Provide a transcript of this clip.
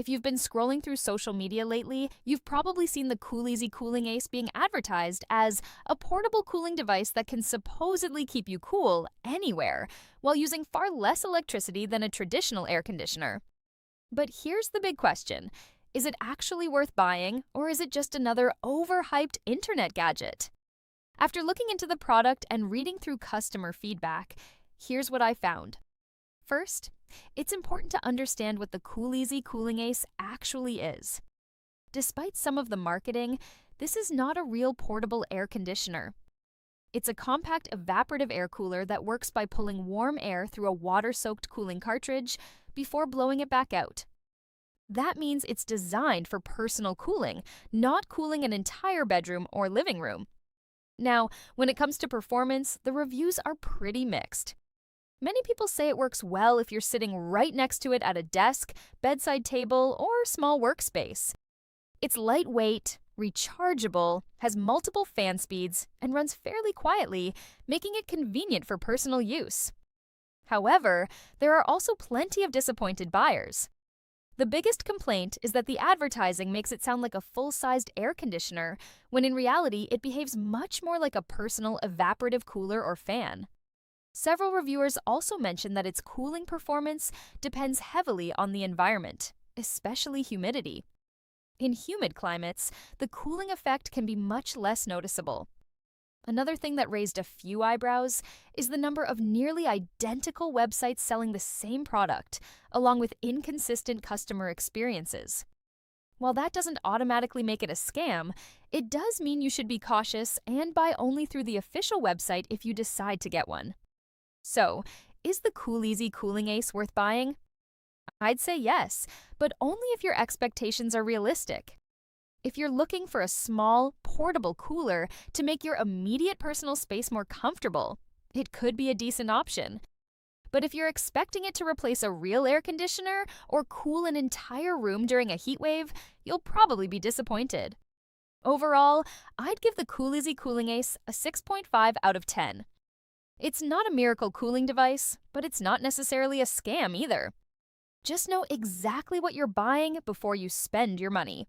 If you've been scrolling through social media lately, you've probably seen the Coolizi Cooling Ace being advertised as a portable cooling device that can supposedly keep you cool anywhere, while using far less electricity than a traditional air conditioner. But here's the big question. Is it actually worth buying, or is it just another overhyped internet gadget? After looking into the product and reading through customer feedback, here's what I found. First, it's important to understand what the Coolizi Cooling Ace actually is. Despite some of the marketing, this is not a real portable air conditioner. It's a compact evaporative air cooler that works by pulling warm air through a water-soaked cooling cartridge before blowing it back out. That means it's designed for personal cooling, not cooling an entire bedroom or living room. Now, when it comes to performance, the reviews are pretty mixed. Many people say it works well if you're sitting right next to it at a desk, bedside table, or small workspace. It's lightweight, rechargeable, has multiple fan speeds, and runs fairly quietly, making it convenient for personal use. However, there are also plenty of disappointed buyers. The biggest complaint is that the advertising makes it sound like a full-sized air conditioner, when in reality it behaves much more like a personal evaporative cooler or fan. Several reviewers also mention that its cooling performance depends heavily on the environment, especially humidity. In humid climates, the cooling effect can be much less noticeable. Another thing that raised a few eyebrows is the number of nearly identical websites selling the same product, along with inconsistent customer experiences. While that doesn't automatically make it a scam, it does mean you should be cautious and buy only through the official website if you decide to get one. So, is the Coolizi Cooling Ace worth buying? I'd say yes, but only if your expectations are realistic. If you're looking for a small, portable cooler to make your immediate personal space more comfortable, it could be a decent option. But if you're expecting it to replace a real air conditioner or cool an entire room during a heat wave, you'll probably be disappointed. Overall, I'd give the Coolizi Cooling Ace a 6.5 out of 10. It's not a miracle cooling device, but it's not necessarily a scam either. Just know exactly what you're buying before you spend your money.